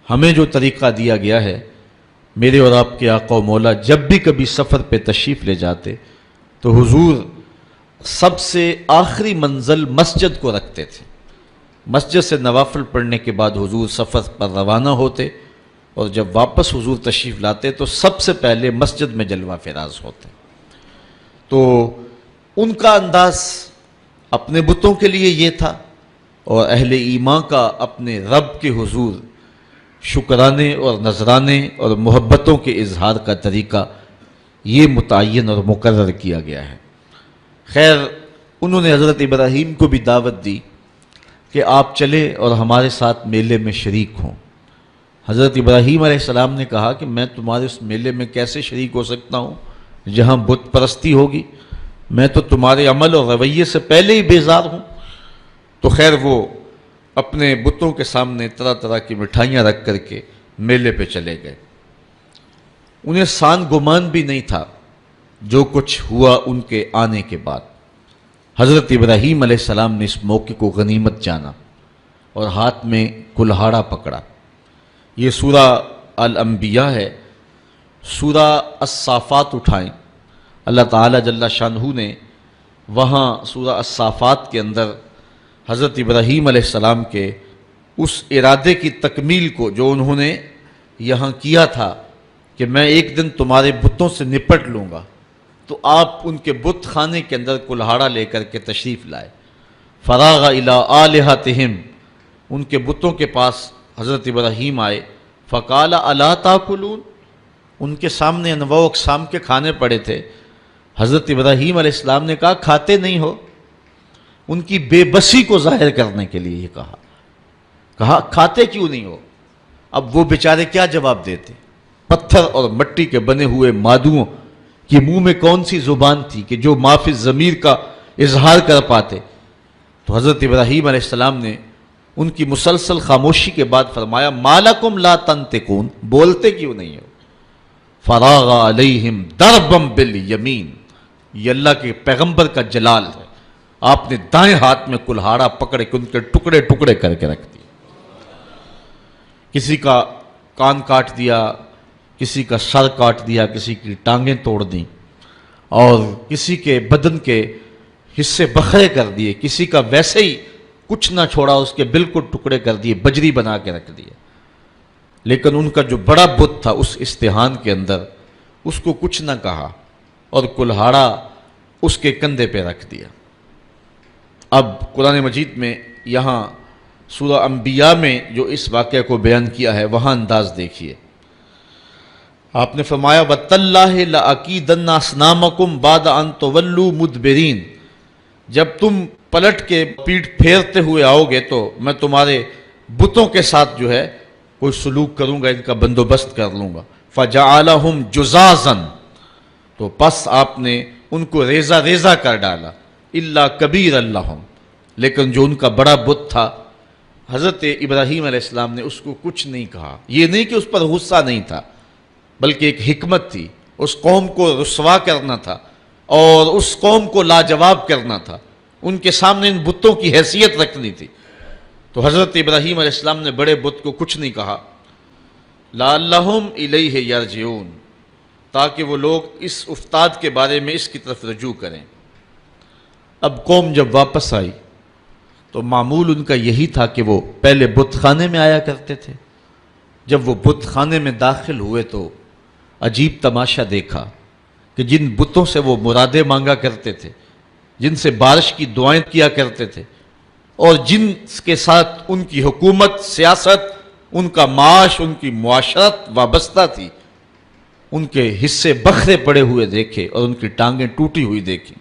ہمیں جو طریقہ دیا گیا ہے، میرے اور آپ کے آقا و مولا جب بھی کبھی سفر پہ تشریف لے جاتے تو حضور سب سے آخری منزل مسجد کو رکھتے تھے۔ مسجد سے نوافل پڑھنے کے بعد حضور سفر پر روانہ ہوتے، اور جب واپس حضور تشریف لاتے تو سب سے پہلے مسجد میں جلوہ فراز ہوتے۔ تو ان کا انداز اپنے بتوں کے لیے یہ تھا، اور اہل ایمان کا اپنے رب کے حضور شکرانے اور نذرانے اور محبتوں کے اظہار کا طریقہ یہ متعین اور مقرر کیا گیا ہے۔ خیر، انہوں نے حضرت ابراہیم کو بھی دعوت دی کہ آپ چلے اور ہمارے ساتھ میلے میں شریک ہوں۔ حضرت ابراہیم علیہ السلام نے کہا کہ میں تمہارے اس میلے میں کیسے شریک ہو سکتا ہوں جہاں بت پرستی ہوگی، میں تو تمہارے عمل اور رویے سے پہلے ہی بیزار ہوں۔ تو خیر وہ اپنے بتوں کے سامنے طرح طرح کی مٹھائیاں رکھ کر کے میلے پہ چلے گئے۔ انہیں سان گمان بھی نہیں تھا جو کچھ ہوا ان کے آنے کے بعد۔ حضرت ابراہیم علیہ السلام نے اس موقع کو غنیمت جانا اور ہاتھ میں کلہاڑا پکڑا۔ یہ سورہ الانبیاء ہے۔ سورہ الصافات اٹھائیں، اللہ تعالیٰ جل شانہ نے وہاں سورہ الصافات کے اندر حضرت ابراہیم علیہ السلام کے اس ارادے کی تکمیل کو جو انہوں نے یہاں کیا تھا کہ میں ایک دن تمہارے بتوں سے نپٹ لوں گا، تو آپ ان کے بت خانے کے اندر کلہاڑا لے کر کے تشریف لائے۔ فراغ الی آلہتہم، ان کے بتوں کے پاس حضرت ابراہیم آئے۔ فقال الا تاکلون، ان کے سامنے انواع و اقسام کے کھانے پڑے تھے۔ حضرت ابراہیم علیہ السلام نے کہا کھاتے نہیں ہو؟ ان کی بے بسی کو ظاہر کرنے کے لیے یہ کہا کھاتے کیوں نہیں ہو؟ اب وہ بیچارے کیا جواب دیتے؟ پتھر اور مٹی کے بنے ہوئے مادوؤں کی منہ میں کون سی زبان تھی کہ جو ما فی الضمیر کا اظہار کر پاتے؟ تو حضرت ابراہیم علیہ السلام نے ان کی مسلسل خاموشی کے بعد فرمایا ما لکم لا تنطقون، بولتے کیوں نہیں ہو؟ فراغ علیہم ضربا بالیمین، یہ اللہ کے پیغمبر کا جلال ہے، آپ نے دائیں ہاتھ میں کلہاڑا پکڑ کے ان کے ٹکڑے ٹکڑے کر کے رکھ دیے۔ کسی کا کان کاٹ دیا، کسی کا سر کاٹ دیا، کسی کی ٹانگیں توڑ دیں، اور کسی کے بدن کے حصے بکھرے کر دیے، کسی کا ویسے ہی کچھ نہ چھوڑا، اس کے بالکل ٹکڑے کر دیے، بجری بنا کے رکھ دیے۔ لیکن ان کا جو بڑا بت تھا اس استحان کے اندر، اس کو کچھ نہ کہا اور کلہاڑا اس کے کندھے پہ رکھ دیا۔ اب قرآن مجید میں یہاں سورہ انبیاء میں جو اس واقعہ کو بیان کیا ہے وہاں انداز دیکھیے۔ آپ نے فرمایا وَتَاللَّهِ لَأَكِيدَنَّ أَصْنَامَكُمْ بَعْدَ أَن تُوَلُّوا مُدْبِرِينَ، جب تم پلٹ کے پیٹھ پھیرتے ہوئے آؤ گے تو میں تمہارے بتوں کے ساتھ جو ہے کوئی سلوک کروں گا، ان کا بندوبست کر لوں گا۔ فَجَعَلَهُمْ جُزَازًا، تو پس آپ نے ان کو ریزہ ریزہ کر ڈالا۔ اللہ کبیر اللہم، لیکن جو ان کا بڑا بت تھا حضرت ابراہیم علیہ السلام نے اس کو کچھ نہیں کہا۔ یہ نہیں کہ اس پر غصہ نہیں تھا، بلکہ ایک حکمت تھی، اس قوم کو رسوا کرنا تھا اور اس قوم کو لاجواب کرنا تھا، ان کے سامنے ان بتوں کی حیثیت رکھنی تھی۔ تو حضرت ابراہیم علیہ السلام نے بڑے بت کو کچھ نہیں کہا۔ لعلہم الیہ یرجعون، تاکہ وہ لوگ اس افتاد کے بارے میں اس کی طرف رجوع کریں۔ اب قوم جب واپس آئی تو معمول ان کا یہی تھا کہ وہ پہلے بت خانے میں آیا کرتے تھے۔ جب وہ بت خانے میں داخل ہوئے تو عجیب تماشا دیکھا کہ جن بتوں سے وہ مرادیں مانگا کرتے تھے، جن سے بارش کی دعائیں کیا کرتے تھے، اور جن کے ساتھ ان کی حکومت، سیاست، ان کا معاش، ان کی معاشرت وابستہ تھی، ان کے حصے بکھرے پڑے ہوئے دیکھے اور ان کی ٹانگیں ٹوٹی ہوئی دیکھی۔